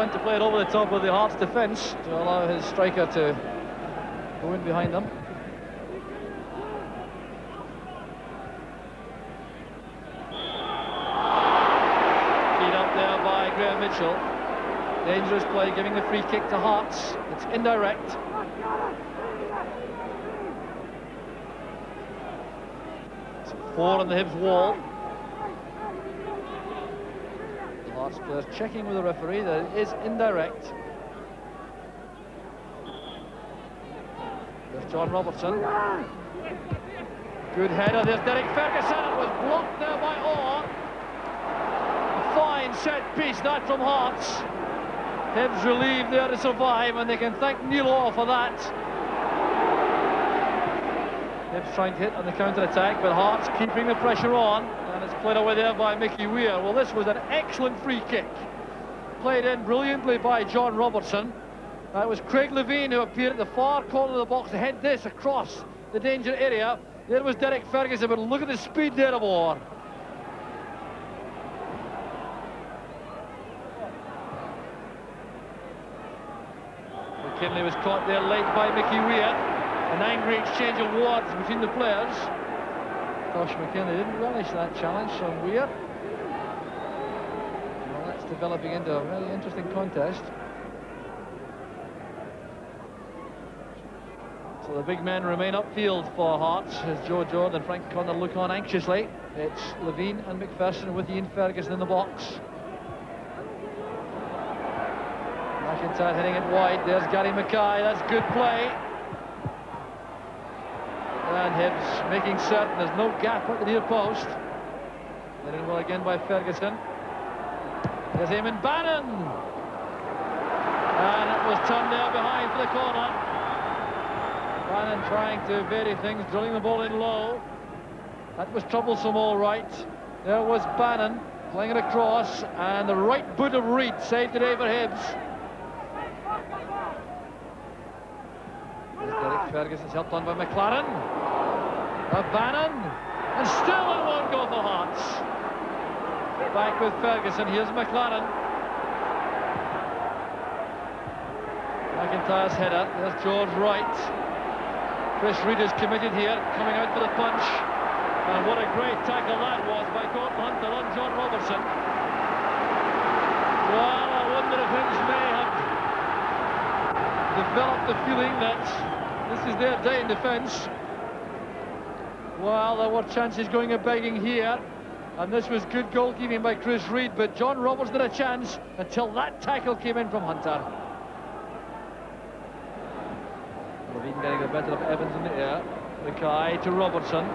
went to play it over the top of the Hearts defence to allow his striker to go in behind them. Feed up there by Graham Mitchell. Dangerous play, giving the free kick to Hearts. It's indirect. It's 4 on the Hibs wall. The Hearts players checking with the referee that it is indirect. There's John Robertson. Good header. There's Derek Ferguson. It was blocked there by Orr. A fine set piece that from Hearts. Hibs relieved there to survive, and they can thank Neil Orr for that. Hibs trying to hit on the counter-attack, but Hearts keeping the pressure on, and it's played away there by Mickey Weir. Well, this was an excellent free kick. Played in brilliantly by John Robertson. It was Craig Levine who appeared at the far corner of the box to head this across the danger area. There was Derek Ferguson, but look at the speed there of Orr. McKinley was caught there late by Mickey Weir. An angry exchange of words between the players. Tosh McKinley didn't relish that challenge from Weir. Well, that's developing into a very interesting contest. So the big men remain upfield for Hearts as Joe Jordan and Frank Connor look on anxiously. It's Levine and McPherson with Ian Ferguson in the box. McIntyre heading it wide. There's Gary Mackay. That's good play. And Hibs making certain there's no gap at the near post. Let in well again by Ferguson. There's Eamon Bannon. And it was turned there behind for the corner. Bannon trying to vary things, drilling the ball in low. That was troublesome, all right. There was Bannon playing it across, and the right boot of Reid saved today for Hibs. There's Derek Ferguson's helped on by McLaren. Bannon, and still it won't go for Hearts. Back with Ferguson, here's McLaren. McIntyre's header, there's George Wright. Chris Reid is committed here, coming out for the punch. And what a great tackle that was by Gordon Hunter on John Robertson. Well, I wonder if Hibs may have developed the feeling that this is their day in defence. Well, there were chances going a-begging here, and this was good goalkeeping by Chris Reid, but John Robertson had a chance until that tackle came in from Hunter. Levine getting the better of Evans in the air. Mackay to Robertson.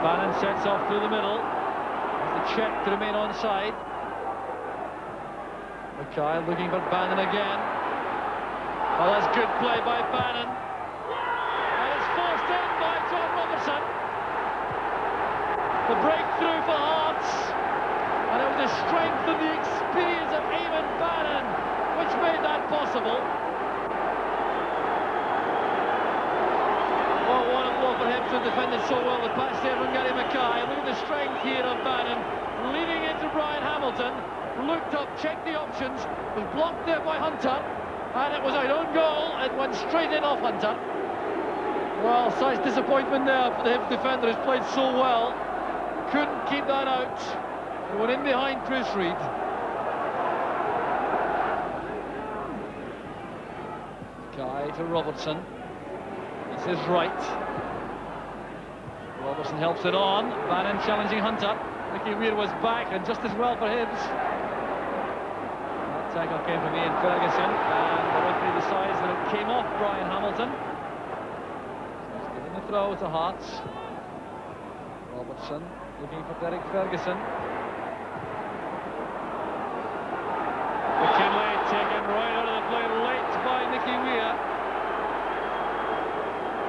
Bannon sets off through the middle. Has the check to remain onside. Mackay looking for Bannon again. Oh, that's good play by Bannon. And it's forced in by John Robertson. The breakthrough for Hearts. And it was the strength and the experience of Eamon Bannon which made that possible. Oh, what a blow for Hibs to defend it so well. The pass there from Gary Mackay. Look at the strength here of Bannon. Leading into Brian Hamilton. Looked up, checked the options. Was blocked there by Hunter. And it was an own goal. It went straight in off Hunter. Well, such disappointment there for the Hibs defender who's played so well. Couldn't keep that out. He went in behind Chris Reid. Mackay to Robertson. This is right. Robertson helps it on. Bannon challenging Hunter. Mickey Weir was back, and just as well for Hibs. That tackle came from Ian Ferguson, and the referee decides that it came off Brian Hamilton. So he's giving the throw to Hearts. Robertson looking for Derek Ferguson. McKinley taken right out of the play late by Mickey Weir.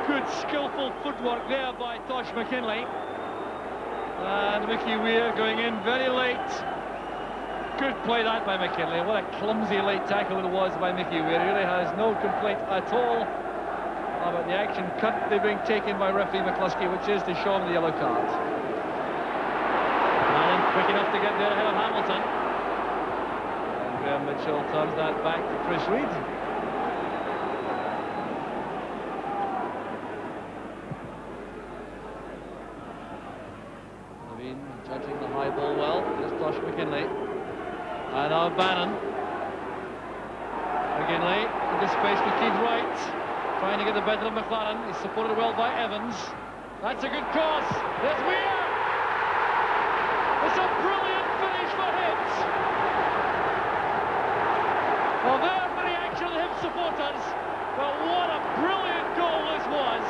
Good skillful footwork there by Tosh McKinley. And Mickey Weir going in very late. Good play that by McKinley. What a clumsy late tackle it was by Mickey Weir. He really has no complaint at all about the action currently being taken by referee McCluskey, which is to show him the yellow card. And quick enough to get there ahead of Hamilton. And Graham Mitchell turns that back to Chris Reed. Levine judging the high ball well. Here's Tosh McKinley. And now Bannon. McKinley into space for Keith Wright. Trying to get the better of McLaren. He's supported well by Evans. That's a good cross. There's Weir. It's a brilliant finish for Hibs. Well, there's the reaction of the Hibs supporters. But what a brilliant goal this was.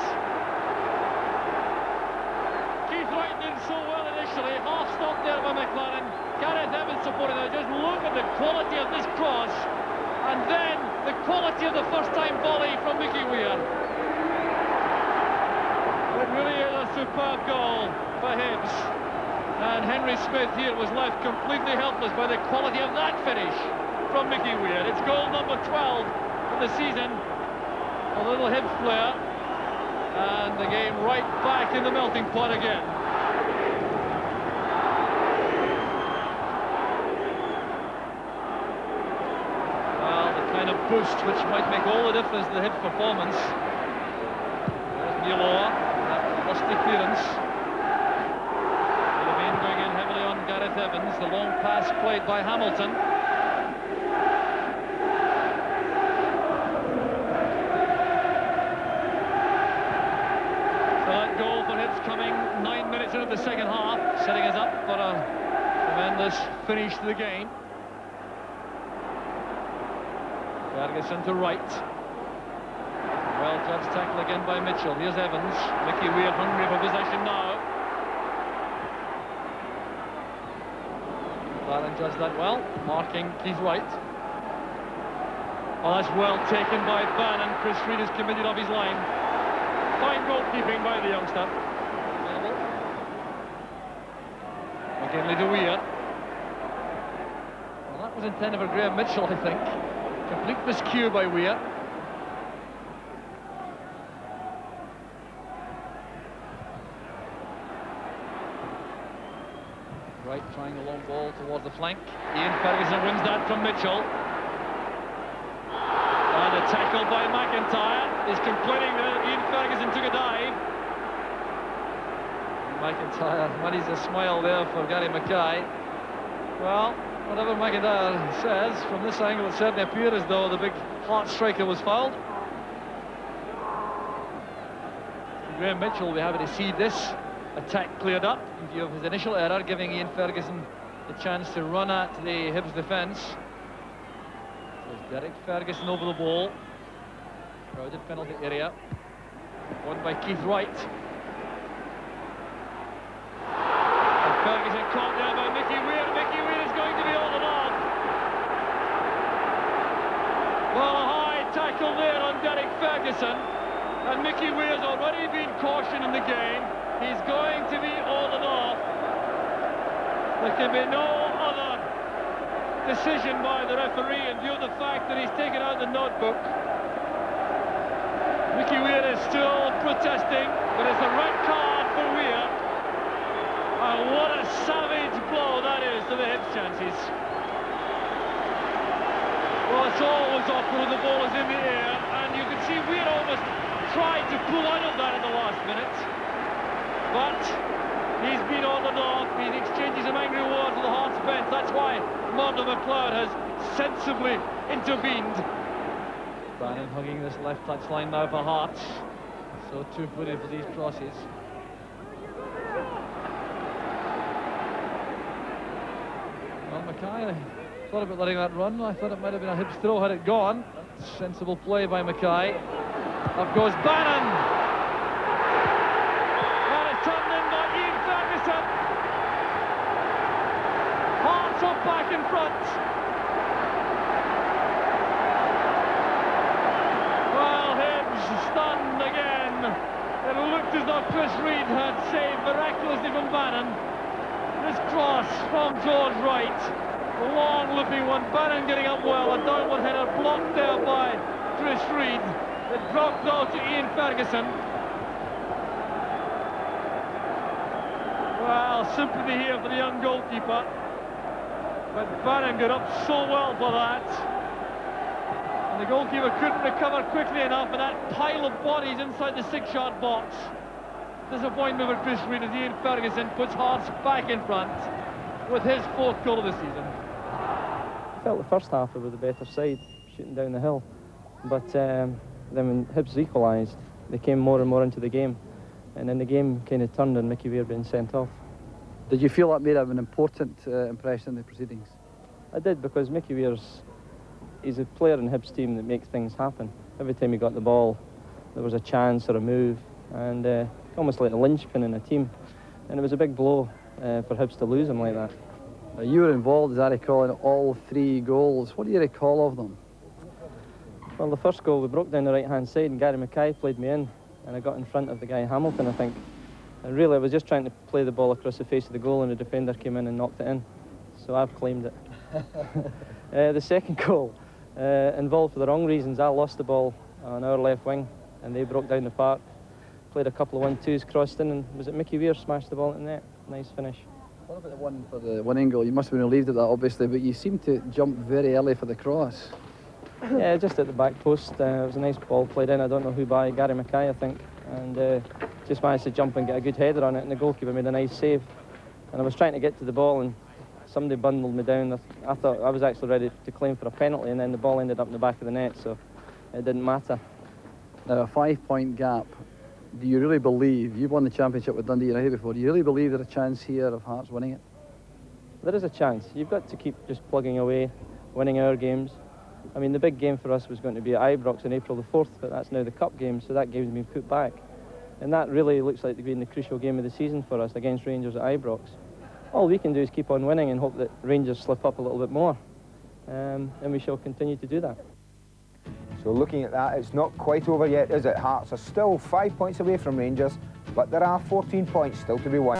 Keith Wright did so well initially. Half stopped there by McLaren. Gareth Evans supporting there. Just look at the quality of this cross. And then the quality of the first-time volley from Mickey Weir. It really is a superb goal for Hibs. And Henry Smith here was left completely helpless by the quality of that finish from Mickey Weir. It's goal number 12 of the season. A little Hibs player. And the game right back in the melting pot again. Boost which might make all the difference to the Hibs performance. There's Mueller, that lost the clearance. Levine going in heavily on Gareth Evans. The long pass played by Hamilton. So that goal for Hibs coming 9 minutes into the second half, setting us up for a tremendous finish to the game. Ferguson to Wright. Well judged tackle again by Mitchell. Here's Evans. Mickey Weir hungry for possession now. McLaren judged that well, marking Keith Wright. Oh, that's well taken by Bannon. Chris Reed is committed off his line. Fine goalkeeping by the youngster. McKinley to Weir. Well, that was intended for Graham Mitchell, I think. Complete miscue by Weir. Wright trying a long ball towards the flank. Ian Ferguson wins that from Mitchell. And a tackle by McIntyre. He's complaining that Ian Ferguson took a dive. McIntyre muddies a smile there for Gary Mackay. Well, whatever McIntyre says, from this angle it certainly appeared as though the big Heart striker was fouled. Graham Mitchell will be happy to see this attack cleared up in view of his initial error, giving Ian Ferguson the chance to run at the Hibs defence. There's Derek Ferguson over the ball. Crowded penalty area. Won by Keith Wright. And Ferguson caught there by Mickey Weir. Mickey Weir is going to be all and off. Well, a high tackle there on Derek Ferguson. And Mickey Weir's already been cautioned in the game. He's going to be all and off. There can be no other decision by the referee in view of the fact that he's taken out the notebook. Mickey Weir is still protesting, but it's a red card for Weir. And what a savage blow that is to the Hibs chances. Well, it's always awkward when the ball is in the air, and you can see Weir almost tried to pull out of that in the last minute. But he's been on and off. He's exchanging some angry words with the Hearts bench. That's why Martin McLeod has sensibly intervened. Bannon hugging this left touchline now for Hearts. So two-footed for these crosses. Well, Mackay thought about letting that run. I thought it might have been a Hibs throw had it gone. Sensible play by Mackay. Up goes Bannon. And it's turned in by Ian Ferguson. Hearts are back in front. Well, Hibs stunned again. It looked as though Chris Reed had saved miraculously from Bannon. This cross from George Wright. A long looping one, Bannon getting up well, a downward header blocked there by Chris Reed. It dropped though to Ian Ferguson. Well, sympathy here for the young goalkeeper. But Bannon got up so well for that. And the goalkeeper couldn't recover quickly enough, and that pile of bodies inside the 6-yard box. Disappointment for Chris Reid as Ian Ferguson puts Hearts back in front with his 4th goal of the season. I felt the first half we were the better side, shooting down the hill. But then when Hibs equalised, they came more and more into the game. And then the game kind of turned on Mickey Weir being sent off. Did you feel that made an important impression in the proceedings? I did, because Mickey he's a player in Hibs' team that makes things happen. Every time he got the ball, there was a chance or a move, and almost like a linchpin in a team. And it was a big blow for Hibs to lose him like that. You were involved, as I recall, in all 3 goals. What do you recall of them? Well, the first goal, we broke down the right-hand side and Gary Mackay played me in, and I got in front of the guy Hamilton, I think. And really, I was just trying to play the ball across the face of the goal, and the defender came in and knocked it in. So I've claimed it. The second goal, involved for the wrong reasons. I lost the ball on our left wing, and they broke down the park. Played a couple of 1-2s, crossed in, and was it Mickey Weir smashed the ball in the net? Nice finish. What about the one for the winning goal? You must have been relieved at that, obviously, but you seemed to jump very early for the cross. Yeah, just at the back post. It was a nice ball played in. I don't know who by, Gary Mackay, I think. And just managed to jump and get a good header on it, and the goalkeeper made a nice save. And I was trying to get to the ball, and somebody bundled me down. I thought I was actually ready to claim for a penalty, and then the ball ended up in the back of the net, so it didn't matter. Now, a 5-point gap. Do you really believe, you've won the championship with Dundee United before, do you really believe there's a chance here of Hearts winning it? There is a chance. You've got to keep just plugging away, winning our games. I mean, the big game for us was going to be at Ibrox on April the 4th, but that's now the cup game, so that game's been put back. And that really looks like to be the crucial game of the season for us against Rangers at Ibrox. All we can do is keep on winning and hope that Rangers slip up a little bit more. And we shall continue to do that. So looking at that, it's not quite over yet, is it? Hearts are still 5 points away from Rangers, but there are 14 points still to be won.